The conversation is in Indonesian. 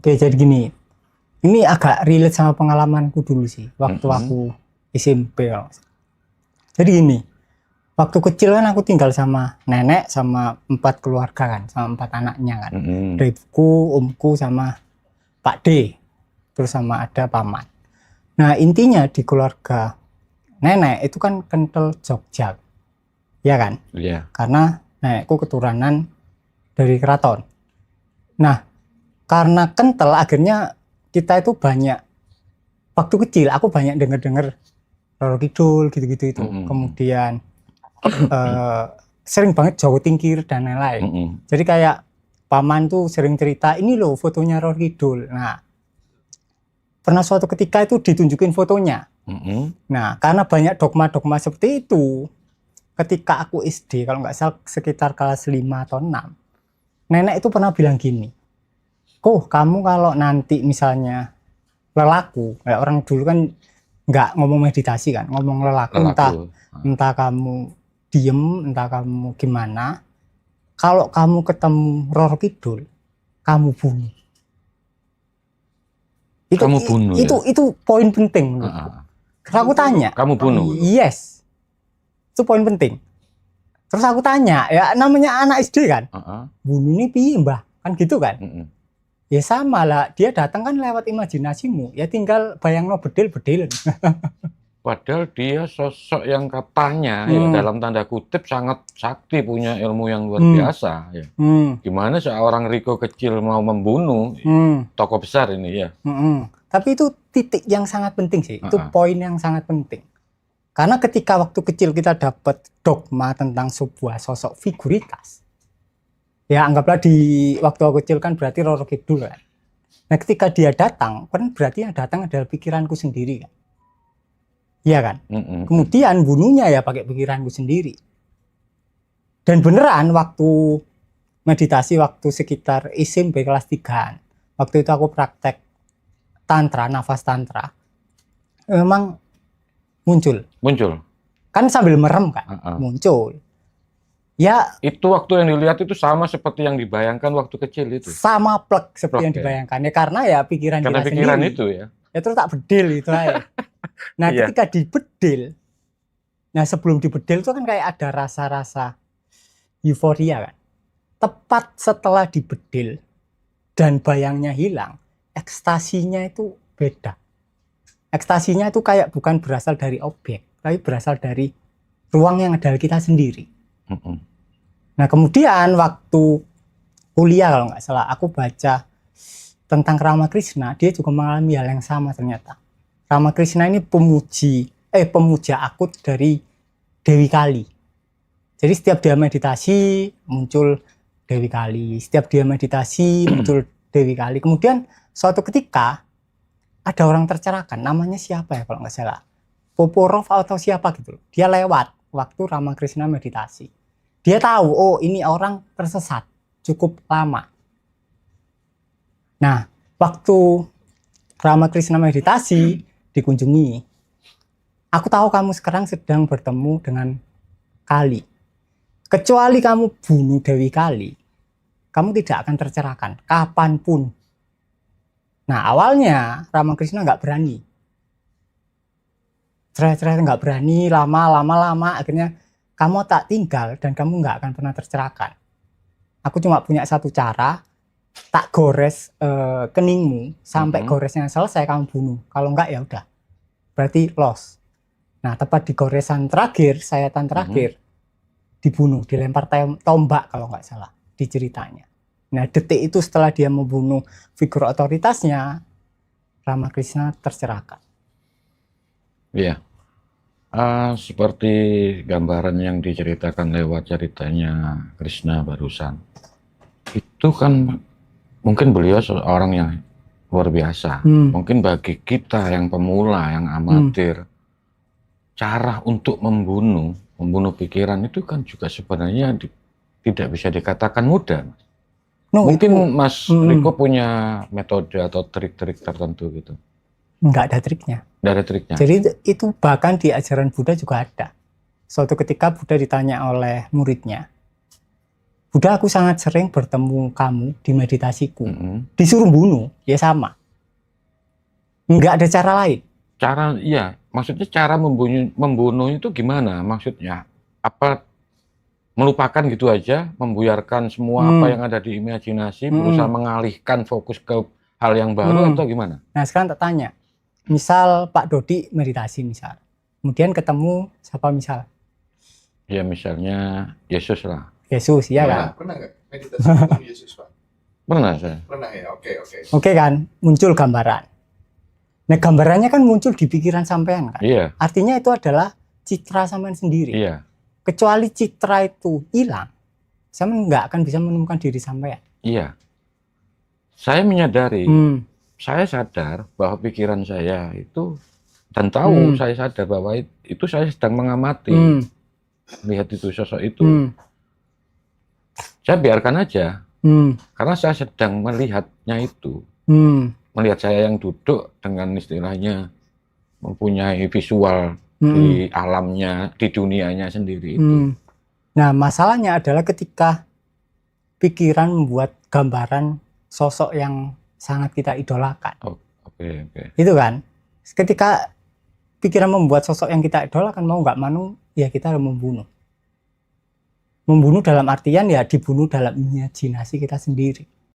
Oke, jadi gini. Ini agak relate sama pengalamanku dulu sih, waktu aku SMP. Jadi gini, waktu kecil kan aku tinggal sama nenek, sama 4 keluarga kan, sama 4 anaknya kan. Dari ibuku, omku, sama Pak D, terus sama ada paman. Nah intinya di keluarga nenek itu kan kental Jogja, ya kan? Iya. Karena nenekku keturunan dari keraton. Nah karena kental akhirnya kita itu banyak, waktu kecil aku banyak denger Roro Kidul gitu-gitu itu. Kemudian sering banget Jawa Tingkir dan lain-lain. Jadi kayak paman tuh sering cerita, ini loh fotonya Roro Kidul. Nah, pernah suatu ketika itu ditunjukin fotonya. Nah, karena banyak dogma-dogma seperti itu, ketika aku SD, kalau nggak salah sekitar kelas 5 atau 6, nenek itu pernah bilang gini, kamu kalau nanti misalnya lelaku, ya orang dulu kan nggak ngomong meditasi kan, ngomong lelaku. Entah kamu diem, entah kamu gimana, kalau kamu ketemu Roro Kidul, kamu bunuh. Itu poin penting. Terus aku tanya, kamu bunuh? Yes, itu poin penting. Terus aku tanya, ya namanya anak SD kan, bunuh ini piye mbah, kan gitu kan. Ya sama lah, dia datang kan lewat imajinasimu, ya tinggal bayang no bedil-bedil. Padahal dia sosok yang katanya ya, dalam tanda kutip sangat sakti, punya ilmu yang luar biasa. Ya. Gimana seorang Riko kecil mau membunuh tokoh besar ini ya? Tapi itu titik yang sangat penting sih, itu poin yang sangat penting. Karena ketika waktu kecil kita dapat dogma tentang sebuah sosok figuritas, ya anggaplah di waktu aku kecil kan berarti Roro Kidul kan. Nah ketika dia datang, kan berarti yang datang adalah pikiranku sendiri kan. Iya kan? Kemudian bunuhnya ya pakai pikiranku sendiri. Dan beneran waktu meditasi, waktu sekitar SMP kelas 3-an, waktu itu aku praktek tantra, nafas tantra, memang muncul. Kan sambil merem kan, muncul. Ya, itu waktu yang dilihat itu sama seperti yang dibayangkan waktu kecil itu. Sama plek seperti yang dibayangkan. Ya karena ya pikiran kita sendiri. Itu ya. Ya terus tak bedil itu aja. Nah, ketika dibedil, nah sebelum dibedil itu kan kayak ada rasa-rasa euforia kan. Tepat setelah dibedil dan bayangnya hilang, ekstasinya itu beda. Ekstasinya itu kayak bukan berasal dari objek, tapi berasal dari ruang yang ada di kita sendiri. Nah kemudian waktu kuliah kalau nggak salah aku baca tentang Ramakrishna, dia juga mengalami hal yang sama ternyata. Ramakrishna ini pemuja akut dari Dewi Kali. Jadi setiap dia meditasi muncul Dewi Kali, setiap dia meditasi muncul Dewi Kali. Kemudian suatu ketika ada orang tercerahkan, namanya siapa ya kalau nggak salah, Poporov atau siapa gitu. Dia lewat waktu Ramakrishna meditasi. Dia tahu, ini orang tersesat cukup lama. Nah, waktu Ramakrishna meditasi dikunjungi, aku tahu kamu sekarang sedang bertemu dengan Kali. Kecuali kamu bunuh Dewi Kali, kamu tidak akan tercerahkan kapanpun. Nah, awalnya Ramakrishna nggak berani. Cerai-cerai nggak berani, lama, akhirnya kamu tak tinggal dan kamu nggak akan pernah tercerahkan. Aku cuma punya satu cara, tak gores keningmu sampai goresnya selesai kamu bunuh. Kalau enggak ya udah, berarti loss. Nah tepat di goresan terakhir, sayatan terakhir, dibunuh, dilempar tombak kalau nggak salah di ceritanya. Nah detik itu setelah dia membunuh figur otoritasnya, Ramakrishna tercerahkan. Iya. Seperti gambaran yang diceritakan lewat ceritanya Krishna barusan, itu kan mungkin beliau seorang yang luar biasa. Mungkin bagi kita yang pemula, yang amatir, cara untuk membunuh pikiran itu kan juga sebenarnya tidak bisa dikatakan mudah. Mungkin Mas Riko punya metode atau trik-trik tertentu gitu. Nggak ada triknya. Nggak ada triknya. Jadi itu bahkan di ajaran Buddha juga ada. Suatu ketika Buddha ditanya oleh muridnya, Buddha, aku sangat sering bertemu kamu di meditasiku. Mm-mm. Disuruh bunuh, ya sama. Nggak ada cara lain. Cara, iya, maksudnya cara membunuh itu gimana? Maksudnya apa? Melupakan gitu aja, membuyarkan semua apa yang ada di imajinasi, berusaha mengalihkan fokus ke hal yang baru atau gimana? Nah, sekarang tak tanya. Misal Pak Dodi meditasi misal. Kemudian ketemu siapa misal? Ya misalnya Yesus lah. Yesus, ya kan? Pernah nggak meditasi ketemu Yesus, Pak? Pernah saya. Pernah ya, oke. Oke kan, muncul gambaran. Nah, gambarannya kan muncul di pikiran sampean kan? Iya, Artinya itu adalah citra sampean sendiri. iya, Kecuali citra itu hilang, sampean nggak akan bisa menemukan diri sampean. iya. Saya menyadari, Hmm, saya sadar bahwa pikiran saya itu, dan tahu saya sadar bahwa itu saya sedang mengamati, lihat itu sosok itu. Saya biarkan aja, karena saya sedang melihatnya itu. Melihat saya yang duduk dengan istilahnya mempunyai visual di alamnya, di dunianya sendiri itu. Nah, masalahnya adalah ketika pikiran membuat gambaran sosok yang sangat kita idolakan. Oke. Itu kan, ketika pikiran membuat sosok yang kita idolakan, mau nggak mau, ya kita harus membunuh. Membunuh dalam artian ya dibunuh dalam imajinasi kita sendiri.